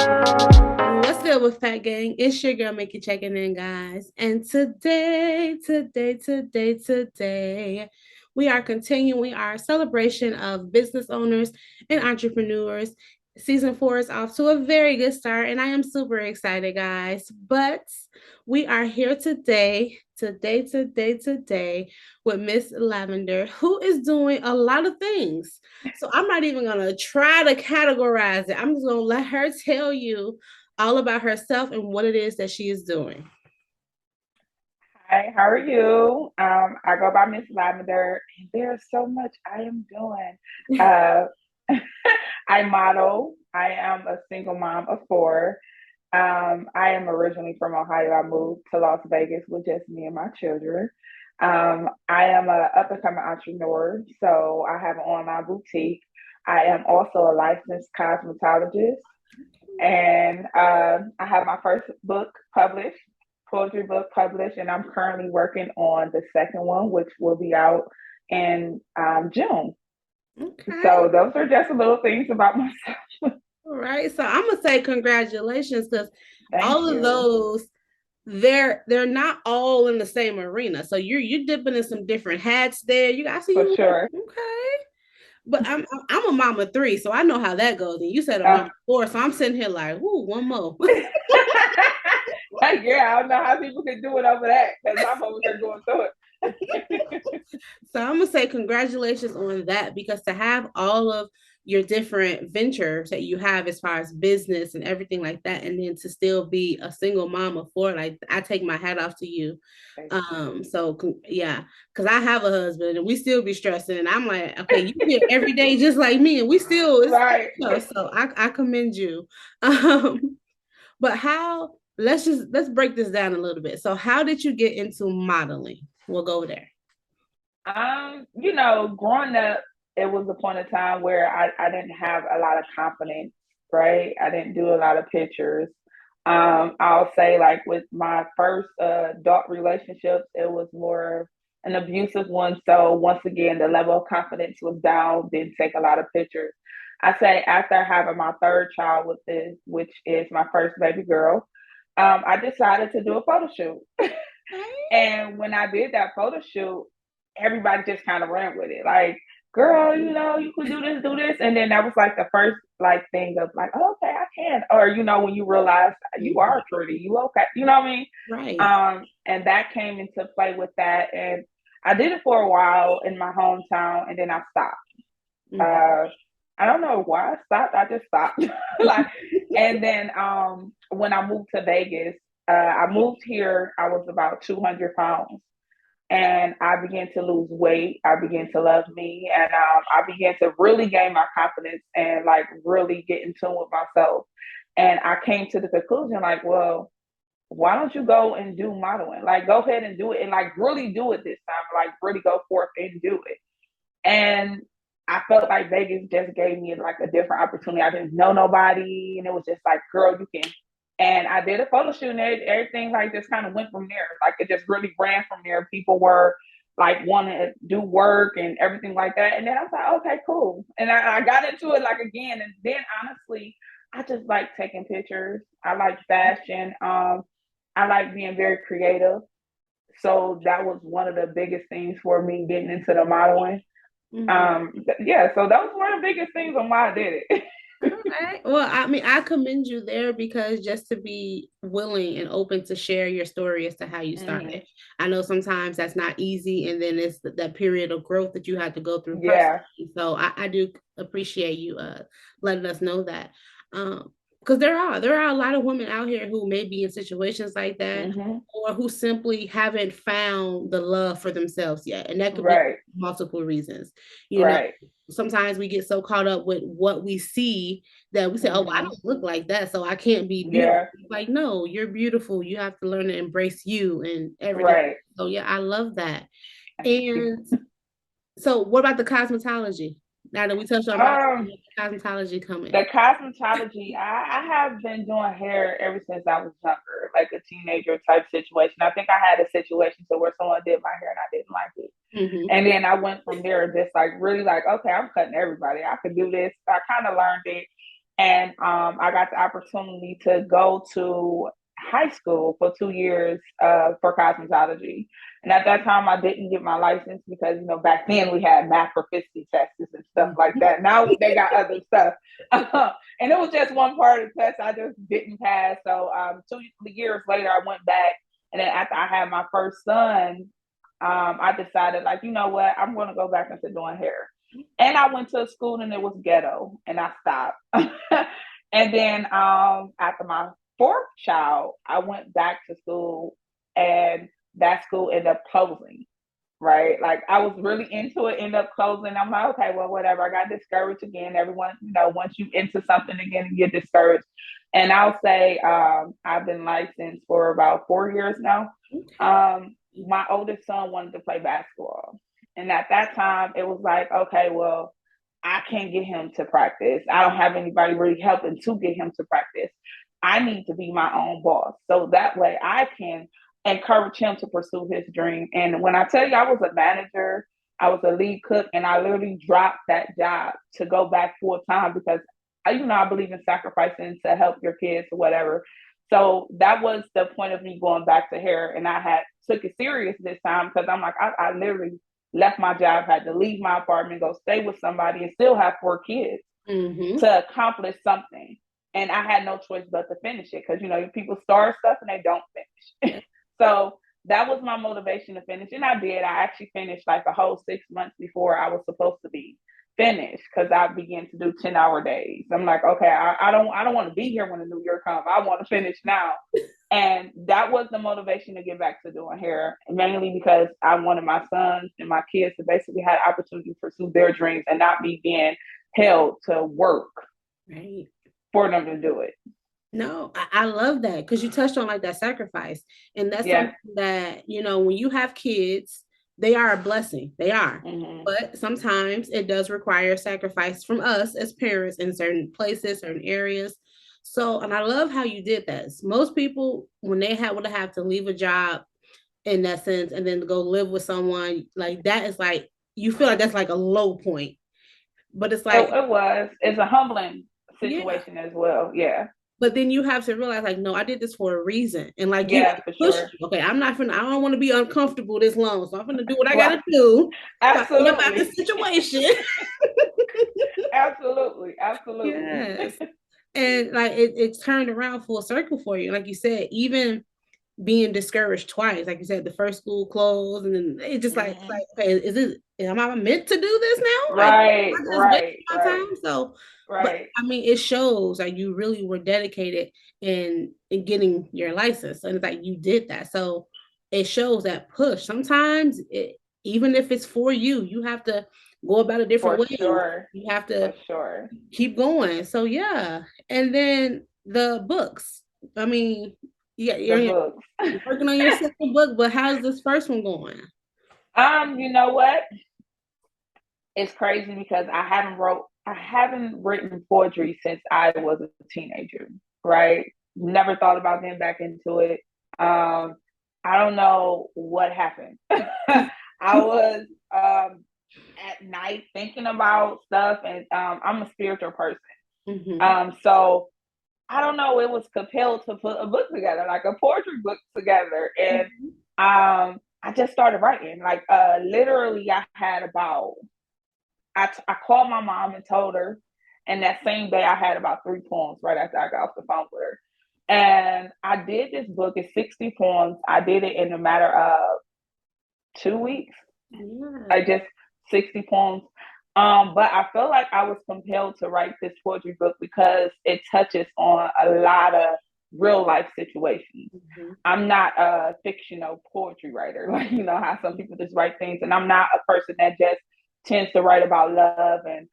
What's good with Fat Gang? It's your girl Mikki checking in, guys. And today, we are continuing our celebration of business owners and entrepreneurs. Season 4 is off to a very good start, and I am super excited, guys. But we are here today with MzLavender, who is doing a lot of things. So I'm not even gonna try to categorize it. I'm just gonna let her tell you all about herself and what it is that she is doing. Hi, how are you? I go by MzLavender, and there's so much I am doing. Uh, I model. I am a single mom of four. I am originally from Ohio. I moved to Las Vegas with just me and my children. I am a up and coming entrepreneur, so I have an online boutique. I am also a licensed cosmetologist, and I have my first book published, poetry book published, and I'm currently working on the second one, which will be out in June. Okay. So those are just little things about myself. All right. So I'm gonna say congratulations because Thank all of you. those they're not all in the same arena. So you're dipping in some different hats there. You guys see For you sure. okay. But I'm a mama three, so I know how that goes. And you said a Uh, mama four, so I'm sitting here like, ooh, one more. like, yeah, I don't know how people can do it over that because I'm over here going through it. So I'm gonna say congratulations on that because to have all of your different ventures that you have as far as business and everything like that, and then to still be a single mom of four, like I take my hat off to you. Thank you. So yeah, because I have a husband and we still be stressing, and I'm like, okay, you here every day just like me, and we still it's Right. so I commend you. Um, but how? Let's break this down a little bit. So how did you get into modeling? We'll go there. Growing up, it was a point of time where I didn't have a lot of confidence, right? I didn't do a lot of pictures. I'll say like with my first adult relationships, it was more an abusive one. So once again, the level of confidence was down, didn't take a lot of pictures. I say after having my third child with this, which is my first baby girl, I decided to do a photo shoot. And when I did that photo shoot, everybody just kind of ran with it. Like, girl, you could do this. And then that was like the first like thing of like, oh, okay, I can. Or, when you realize you are pretty, you okay. You know what I mean? Right. And that came into play with that. And I did it for a while in my hometown and then I stopped. Mhm. Uh I don't know why I stopped. I just stopped. Like, and then when I moved to Vegas, I moved here, I was about 200 pounds and I began to lose weight. I began to love me, and I began to really gain my confidence and like really get in tune with myself. And I came to the conclusion, like, well, why don't you go and do modeling? Like, go ahead and do it, and like really do it this time. Like, really go forth and do it. And I felt like Vegas just gave me like a different opportunity. I didn't know nobody, and it was just like, girl, you can. And I did a photo shoot, and everything like just kind of went from there. Like it just really ran from there. People were like wanting to do work and everything like that. And then I was like, okay, cool. And I got into it like again. And then honestly, I just like taking pictures. I like fashion. I like being very creative. So that was one of the biggest things for me getting into the modeling. Mhm. Yeah, so that was one of the biggest things on why I did it. Okay. Well, I mean, I commend you there because just to be willing and open to share your story as to how you started. Hmm. I know sometimes that's not easy, and then it's that period of growth that you had to go through Yeah, personally. So I do appreciate you letting us know that. Because there are a lot of women out here who may be in situations like that, hmm, or who simply haven't found the love for themselves yet, and that could be right, multiple reasons. You know, right. sometimes we get so caught up with what we see that we say, "Oh, I Hmm. don't look like that, so I can't be beautiful." Yeah, Like, no, you're beautiful. You have to learn to embrace you and everything. right. So yeah, I love that. Thank you. And so, what about the cosmetology? Now that we touched on my Um, cosmetology coming. the cosmetology, I have been doing hair ever since I was younger, like a teenager type situation. I think I had a situation to where someone did my hair and I didn't like it. Hmm. And then I went from there just like really like, okay, I'm cutting everybody. I could do this. I kind of learned it. And I got the opportunity to go to high school for 2 years for cosmetology. And at that time, I didn't get my license because, back then we had math proficiency tests and stuff like that. Now they got other stuff. And it was just one part of the test I just didn't pass. So 2 years later, I went back. And then after I had my first son, I decided, like, you know what, I'm going to go back into doing hair. And I went to a school and it was ghetto, and I stopped. And then after my fourth child, I went back to school, and that school ended up closing. Right, like I was really into it, ended up closing. I'm like, okay, well, whatever. I got discouraged again. Everyone, once you into something again, you get discouraged. And I'll say I've been licensed for about 4 years now. My oldest son wanted to play basketball. And at that time, it was like, okay, well, I can't get him to practice. I don't have anybody really helping to get him to practice. I need to be my own boss. So that way I can encourage him to pursue his dream. And when I tell you I was a manager, I was a lead cook, and I literally dropped that job to go back full time because, I believe in sacrificing to help your kids or whatever. So that was the point of me going back to hair. And I had took it serious this time because I'm like, I literally left my job, had to leave my apartment, go stay with somebody, and still have 4 kids to accomplish something. And I had no choice but to finish it because, people start stuff and they don't finish. So that was my motivation to finish. And I did. I actually finished like a whole 6 months before I was supposed to be finished because I began to do 10-hour days. I'm like, okay, I don't want to be here when the new year comes. I want to finish now. And that was the motivation to get back to doing hair, mainly because I wanted my sons and my kids to basically have the opportunity to pursue their dreams and not be being held to work for them to do it. No, I love that because you touched on like that sacrifice. And that's something that, when you have kids, they are a blessing. They are. But sometimes it does require sacrifice from us as parents in certain places, certain areas. So, and I love how you did this. Most people, when they would have to leave a job in that sense and then go live with someone, like that is like, you feel like that's like a low point. But it's like, it's a humbling situation as well. Yeah. But then you have to realize, like, no, I did this for a reason. And like, you push sure. Okay, I don't want to be uncomfortable this long. So I'm going to do what I got to do. Absolutely. About the situation. Absolutely. Yes. And like, it turned around full circle for you. Like you said, even being discouraged twice, like you said, the first school closed, and then it's just like, okay, am I meant to do this now? Right, right. Time? So, but I mean, it shows like you really were dedicated in getting your license, and it's like you did that. So it shows that push. Sometimes, even if it's for you, you have to go about a different way. Sure. You have to keep going. So yeah, and then the books. I mean, you're working on your second book, but how's this first one going? You know what? It's crazy because I haven't written poetry since I was a teenager, right? Never thought about getting back into it. I don't know what happened. I was at night thinking about stuff, and I'm a spiritual person. So I don't know, it was compelled to put a book together, like a poetry book together. And I just started writing. Like literally I had about I called my mom and told her, and that same day I had about 3 poems right after I got off the phone with her. And I did this book. It's 60 poems. I did it in a matter of 2 weeks. Like just 60 poems. But I felt like I was compelled to write this poetry book because it touches on a lot of real life situations. I'm not a fictional poetry writer, like how some people just write things, and I'm not a person that just tends to write about love and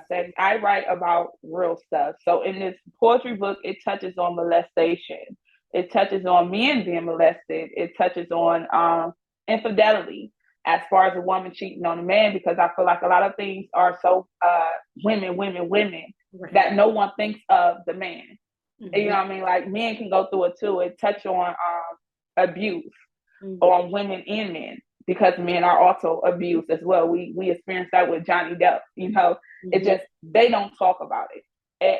sex. I write about real stuff. So in this poetry book, it touches on molestation. It touches on men being molested. It touches on infidelity as far as a woman cheating on a man, because I feel like a lot of things are so women, that no one thinks of the man. You know what I mean? Like men can go through it too. It touches on abuse on women and men, because men are also abused as well. We experienced that with Johnny Depp. It's just they don't talk about it. it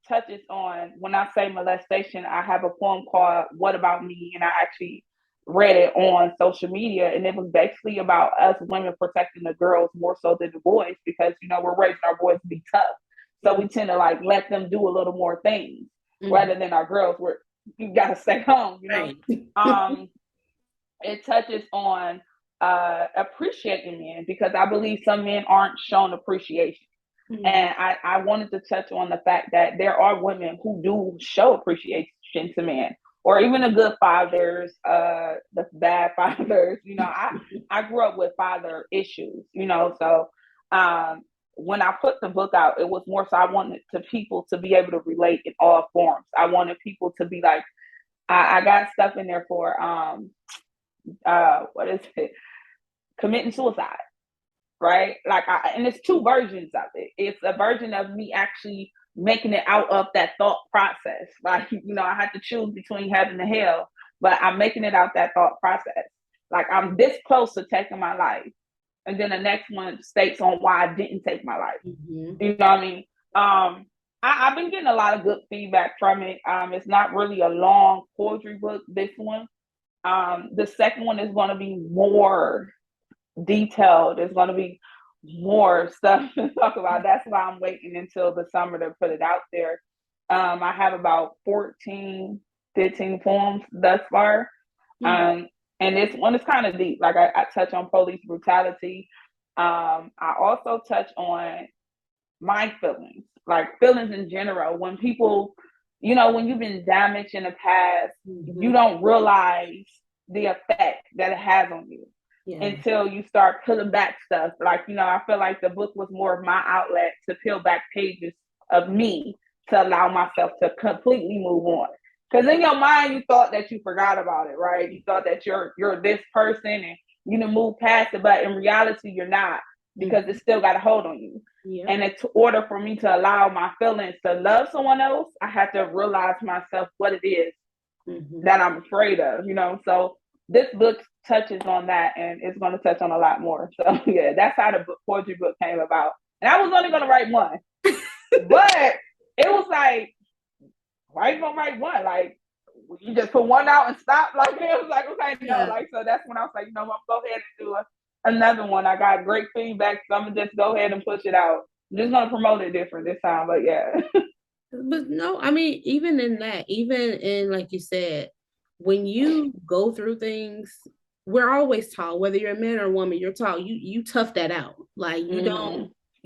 touches on, when I say molestation, I have a poem called What About Me? And I actually read it on social media, and it was basically about us women protecting the girls more so than the boys, because we're raising our boys to be tough, so we tend to like let them do a little more things rather than our girls where you gotta stay home. Right. It touches on appreciating men, because I believe some men aren't shown appreciation. And I wanted to touch on the fact that there are women who do show appreciation to men, or even the good fathers, the bad fathers. I grew up with father issues, so when I put the book out, it was more so I wanted people to be able to relate in all forms. I wanted people to be like, I got stuff in there for what is it? Committing suicide. Right? Like, and it's two versions of it. It's a version of me actually making it out of that thought process. Like, I had to choose between heaven and hell, but I'm making it out that thought process. Like, I'm this close to taking my life. And then the next one states on why I didn't take my life. You know what I mean? I've been getting a lot of good feedback from it. It's not really a long poetry book, this one. The second one is going to be more detailed. There's going to be more stuff to talk about. That's why I'm waiting until the summer to put it out there. I have about 14, 15 poems thus far. And this one is kind of deep. Like, I touch on police brutality. I also touch on my feelings, like feelings in general. When people, when you've been damaged in the past, you don't realize the effect that it has on you. Until you start peeling back stuff. Like, I feel like the book was more of my outlet to peel back pages of me to allow myself to completely move on. Because in your mind, you thought that you forgot about it, right? You thought that you're this person and you done move past it, but in reality, you're not, because it still got a hold on you. And in order for me to allow my feelings to love someone else, I had to realize myself what it is that I'm afraid of, So this book touches on that, and it's going to touch on a lot more. So yeah, that's how the poetry book came about. And I was only going to write one, but it was like, why are you going to write one? Like, you just put one out and stop? Like, it was like, okay, no. Like, so that's when I was like, I'm going to go ahead and do another one. I got great feedback, so I'm going to just go ahead and push it out. I'm just going to promote it different this time, but yeah. But no, I mean, even in that, even in, like you said, when you go through things, we're always taught, whether you're a man or a woman, you're taught, you tough that out. Like, you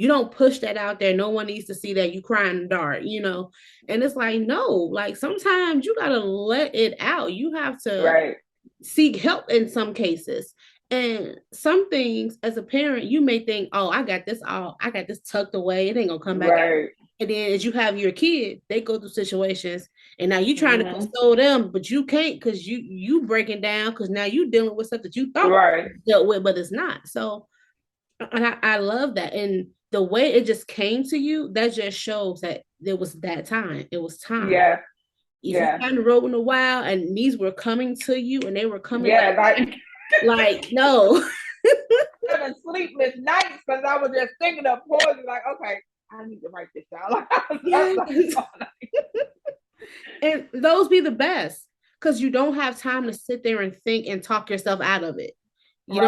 don't push that out there. No one needs to see that you crying in the dark, And it's like, no, like, sometimes you gotta let it out. You have to seek help in some cases. And some things, as a parent, you may think, oh, I got this tucked away. It ain't gonna come back out. And then as you have your kid, they go through situations, and now you trying to console them, but you can't, because you breaking down, because now you dealing with stuff that you thought dealt with, but it's not. So, and I love that. And the way it just came to you, that just shows that there was that time. It was time. Yeah. If you hadn't wrote in a while and these were coming to you, and they were coming like no. Having sleepless nights because I was just thinking of poetry, like, okay, I need to write this down. And those be the best, because you don't have time to sit there and think and talk yourself out of it. You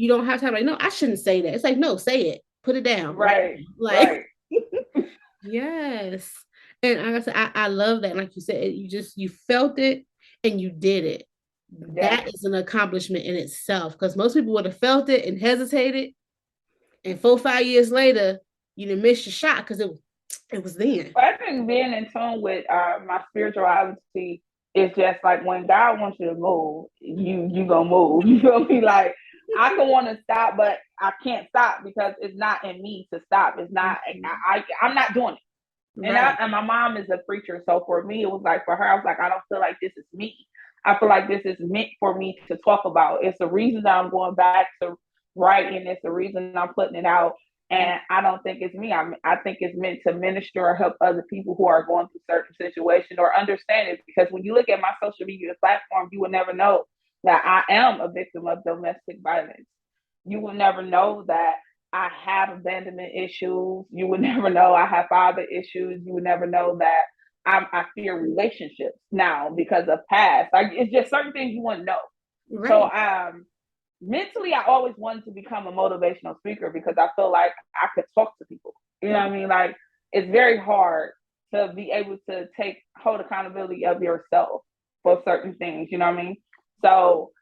don't have time, like, no, I shouldn't say that. It's like, no, say it, put it down. Like yes. And like I said, I love that. Like you said, you felt it and you did it. That is an accomplishment in itself, because most people would have felt it and hesitated, and 4 or 5 years later, you didn't miss your shot because it was then. I think being in tune with my spirituality is just like, when God wants you to move, you gonna move. You feel me? Like, I can want to stop, but I can't stop because it's not in me to stop. It's not. I'm not doing it. And my mom is a preacher, so for me, it was like, for her, I was like, I don't feel like this is me. I feel like this is meant for me to talk about. It's the reason that I'm going back to writing. It's the reason I'm putting it out. And I don't think it's me. I think it's meant to minister or help other people who are going through certain situations or understand it. Because when you look at my social media platform, you will never know that I am a victim of domestic violence. You will never know that I have abandonment issues. You would never know. I have father issues. You would never know that I fear relationships now because of past. Like it's just certain things you wouldn't know. So Right. mentally, I always wanted to become a motivational speaker because I feel like I could talk to people. You know what I mean? Like it's very hard to be able to take hold accountability of yourself for certain things. You know what I mean? So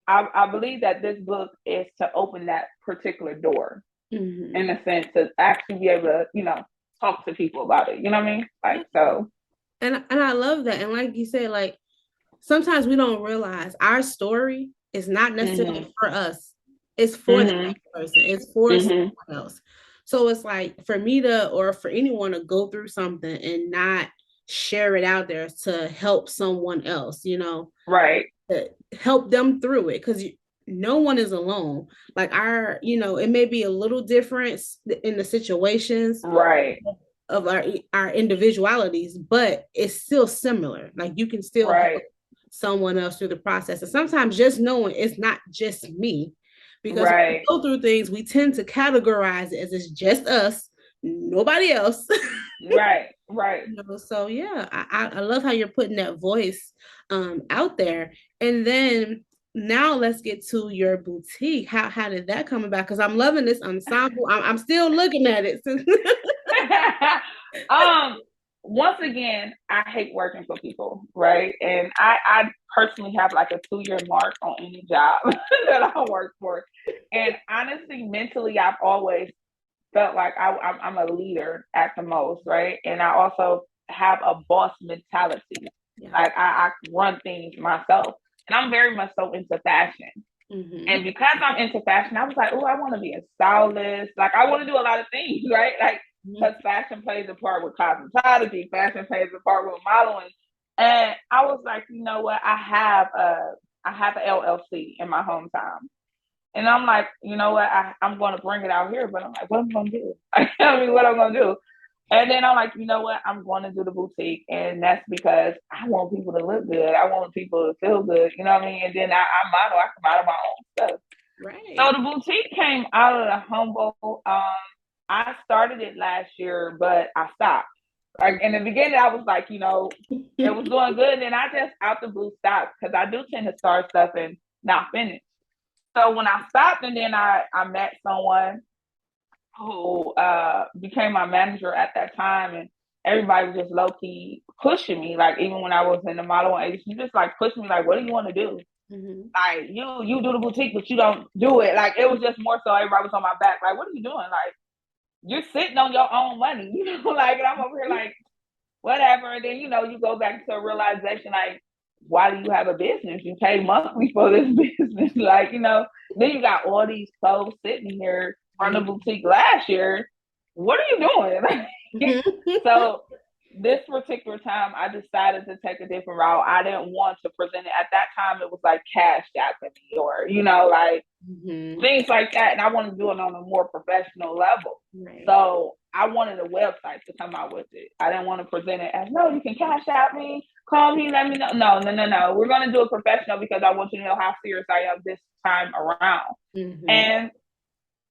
I believe that this book is to open that particular door in a sense to actually be able to, talk to people about it. You know what I mean? Yeah. Like so. And I love that. And like you said, like sometimes we don't realize our story is not necessarily for us. It's for the Mm-hmm. next person. It's for someone Mm-hmm. else. So it's like for me to or for anyone to go through something and not share it out there to help someone else, Right. to help them through it because no one is alone. Like it may be a little difference in the situations Right. of our individualities, but it's still similar. Like you can still help Right. someone else through the process. And sometimes just knowing it's not just me, because when we Right. go through things, we tend to categorize it as it's just us, nobody else. Right. Right. So yeah, I love how you're putting that voice out there. And then now let's get to your boutique. How did that come about? Because I'm loving this ensemble. I'm still looking at it. um, Once again, I hate working for people, right? And I personally have like a 2-year mark on any job that I work for. And honestly, mentally, I've always felt like I'm a leader at the most, right? And I also have a boss mentality. Yeah. Like I run things myself. And I'm very much so into fashion. Mm-hmm. And because I'm into fashion, I was like, oh, I want to be a stylist. Like, I want to do a lot of things, right? Like, because fashion plays a part with cosmetology, fashion plays a part with modeling. And I was like, you know what? I have an LLC in my hometown. And I'm like, you know what? I'm going to bring it out here, but I'm like, what am I going to do? I mean, what am I going to do? And then I'm like, you know what? I'm going to do the boutique. And that's because I want people to look good. I want people to feel good. You know what I mean? And then I can model my own stuff. Right. So the boutique came out of the humble. I started it last year, but I stopped. Like in the beginning, I was like, it was doing good. And then I just out the blue stopped because I do tend to start stuff and not finish. So when I stopped and then I met someone who became my manager at that time, and everybody was just low key pushing me. Like even when I was in the modeling agency, just like pushing me. Like, what do you want to do? Mm-hmm. Like you do the boutique, but you don't do it. Like it was just more so everybody was on my back. Like, what are you doing? Like you're sitting on your own money, Like and I'm over here like whatever. And then you go back to a realization like, why do you have a business? You pay monthly for this business, like Then you got all these clothes sitting here from the boutique last year. What are you doing? So this particular time, I decided to take a different route. I didn't want to present it at that time. It was like cash apping me, or like things like that. And I wanted to do it on a more professional level. Right. So I wanted a website to come out with it. I didn't want to present it as, no, you can cash out me, call me, let me know. No. We're going to do it professional because I want you to know how serious I am this time around. Mm-hmm. And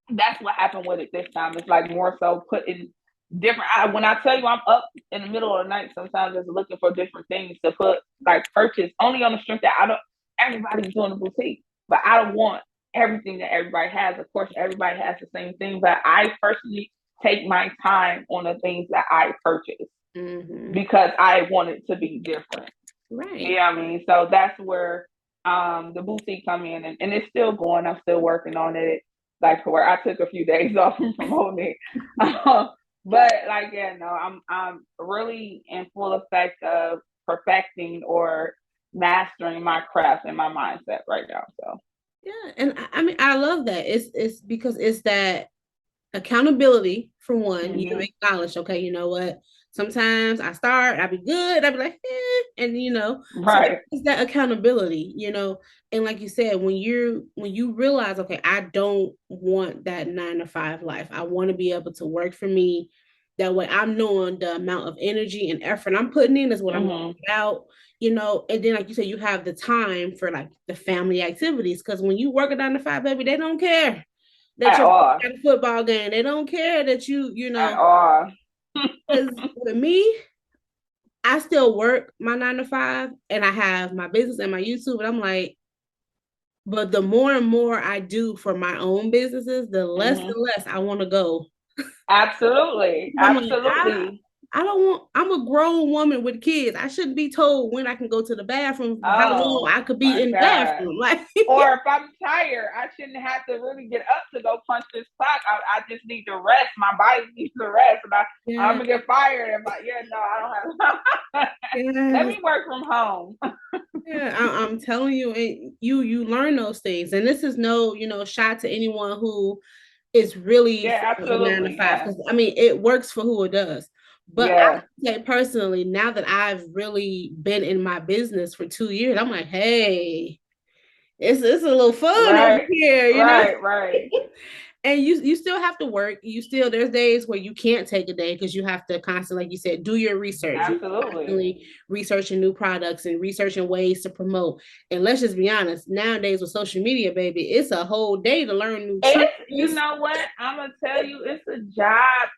that's what happened with it this time. It's like more so putting different. When I tell you I'm up in the middle of the night, sometimes just looking for different things to put, like purchase, only on the strength that everybody's doing a boutique, but I don't want everything that everybody has. Of course, everybody has the same thing, but I personally take my time on the things that I purchase because I want it to be different. Right. You know what I mean? So that's where the boutique come in, and it's still going. I'm still working on it. Like where I took a few days off from promoting it. But like, yeah, no, I'm really in full effect of perfecting or mastering my craft and my mindset right now. So yeah, and I mean I love that. It's because it's that accountability for one. You acknowledge, okay, you know what? Sometimes I'll be good, I'll be like, and right. So it's that accountability, and like you said, when you realize, okay, I don't want that 9 to 5 life. I want to be able to work for me. That way I'm knowing the amount of energy and effort I'm putting in is what I'm going to get out, and then like you said, you have the time for like the family activities. Because when you work a 9 to 5, baby, they don't care. that At you're all. at a football game. They don't care that you At know. all. Because with me, I still work my 9 to 5 and I have my business and my YouTube. And I'm like, but the more and more I do for my own businesses, the less Hmm. and less I want to go. Absolutely. I'm like, Absolutely. I don't want, I'm a grown woman with kids. I shouldn't be told when I can go to the bathroom, how long Oh I could be my in the God. bathroom. Like, Or if I'm tired, I shouldn't have to really get up to go punch this clock. I just need to rest. My body needs to rest. And I'm yeah, gonna get fired if no, I don't have let yes, me work from home. yeah. I'm telling you, you learn those things, and this is no, shot to anyone who is really Yeah, for a nine to absolutely. five Yeah. because I mean it works for who it does. But I Yeah. say personally, now that I've really been in my business for 2 years, I'm like, hey, it's a little fun over Right. here. Right. And you still have to work. You still there's days where you can't take a day because you have to constantly, like you said, do your research. You Absolutely. constantly researching new products and researching ways to promote. And let's just be honest, nowadays with social media, baby, it's a whole day to learn new It's, you tricks. know what? I'm gonna tell you, it's a job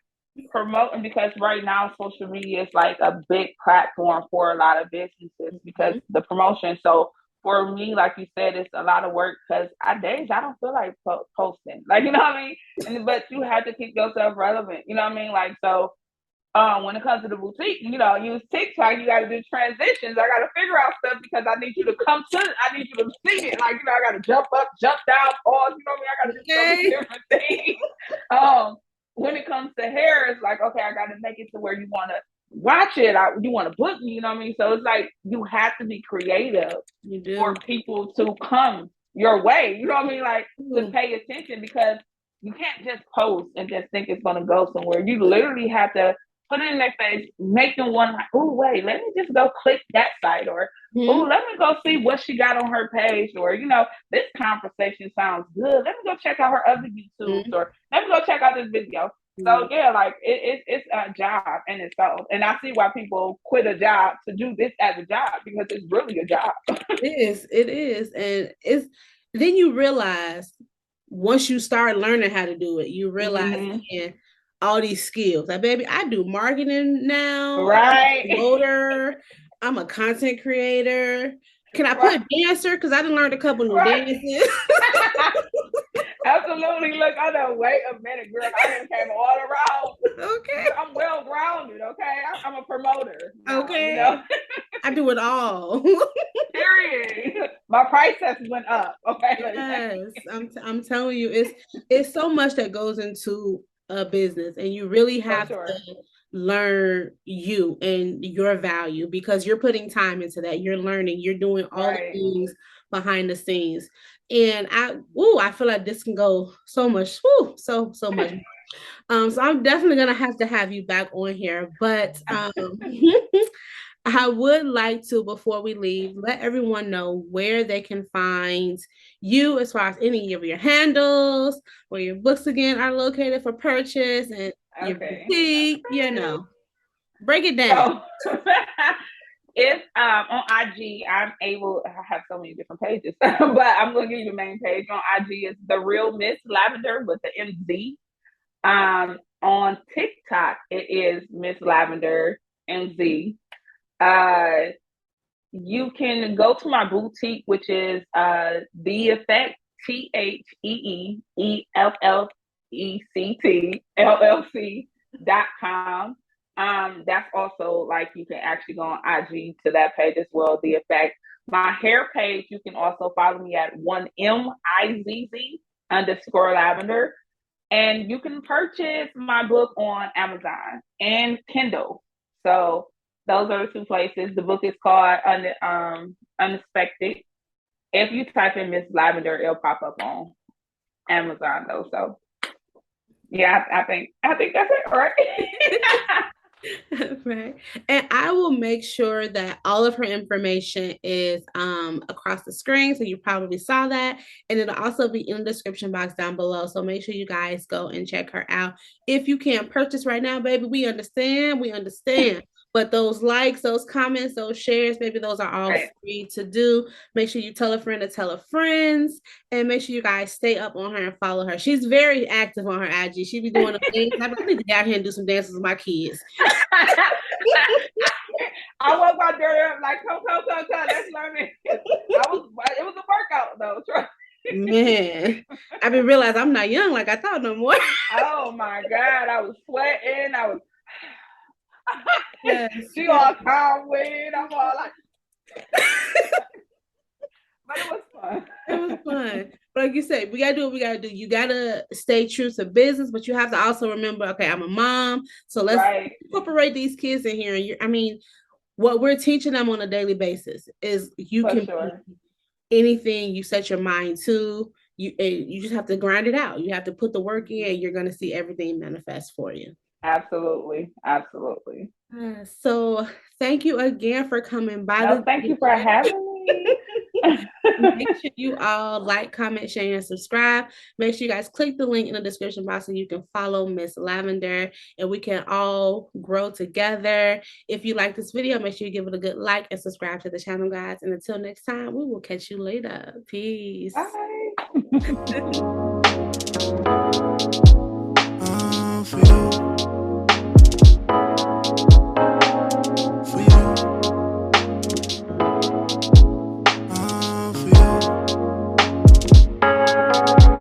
promoting because right now social media is like a big platform for a lot of businesses because Mhm. the promotion. So for me, like you said, it's a lot of work because I don't feel like posting, like you know what I mean. But you have to keep yourself relevant, you know what I mean. Like so, when it comes to the boutique, use TikTok. You got to do transitions. I got to figure out stuff because I need you to come to it. I need you to see it. Like I got to jump up, jump down, pause. You know what I mean? I got to do so many Okay. different things. When it comes to hair, it's like okay, I got to make it to where you want to watch it. You want to book me. You know what I mean? So it's like you have to be creative You for do. people to come your way. You know what I mean? Like to Ooh. pay attention because you can't just post and just think it's going to go somewhere. You literally have to put it in their face, make them want like, oh wait, let me just go click that site, or oh, Mhm. let me go see what she got on her page, or this conversation sounds good. Let me go check out her other YouTubes, Mhm. or let me go check out this video. So Mhm. yeah, like it's a job in itself, and I see why people quit a job to do this as a job because it's really a job. It is, and it's then you realize once you start learning how to do it, you realize Mm-hmm. again all these skills. Like, baby, I do marketing now. I'm Right. a promoter. I'm a content creator. Can I Right. put dancer? Because I done learned a couple new Right. dances. Absolutely. Look, I know. Wait a minute, girl. I done came all around. Okay. I'm well grounded. Okay, I'm a promoter now. Okay. I do it all. Period. My price has went up. Okay. Yes, I'm telling you, it's so much that goes into a business, and you really For have to sure. learn you and your value because you're putting time into that. You're learning, you're doing all the Right. things behind the scenes. And I feel like this can go so much, so much. So I'm definitely gonna have to have you back on here, but I would like to, before we leave, let everyone know where they can find you as far as any of your handles, where your books again are located for purchase, and your Okay. boutique. Break it down. So if on IG, I have so many different pages, but I'm gonna give you the main page on IG. Is the real Miss Lavender with the MZ. On TikTok, it is MzLavender MZ. Uh, you can go to my boutique, which is The Effect, TheEffectLLC.com. That's also like you can actually go on IG to that page as well, The Effect. My hair page, you can also follow me at 1MIZZ underscore lavender. And you can purchase my book on Amazon and Kindle. So those are the two places. The book is called Unexpected. If you type in MzLavender, it'll pop up on Amazon though. So yeah, I think that's it, right? Right. And I will make sure that all of her information is across the screen. So you probably saw that. And it'll also be in the description box down below. So make sure you guys go and check her out. If you can't purchase right now, baby, we understand. We understand. But those likes, those comments, those shares, maybe those are all free to do. Make sure you tell a friend to tell a friends, and make sure you guys stay up on her and follow her. She's very active on her IG. She be doing a dance. I need to get out here and do some dances with my kids. I want my daughter up like, come, let's learn it. It was a workout though. Man, I been realized I'm not young like I thought no more. Oh my God, I was sweating. I was. Yes, she all calm with it. I'm all like. But it was fun. It was fun. But like you said, we gotta do what we gotta do. You gotta stay true to business, but you have to also remember, okay, I'm a mom, so let's incorporate these kids in here. And what we're teaching them on a daily basis is you can be anything you set your mind to. You just have to grind it out. You have to put the work in. And you're gonna see everything manifest for you. Absolutely. So thank you again for coming by. Thank you for having me. Make sure you all like, comment, share, and subscribe. Make sure you guys click the link in the description box so you can follow MzLavender and we can all grow together. If you like this video, make sure you give it a good like and subscribe to the channel, guys. And until next time, we will catch you later. Peace. Bye.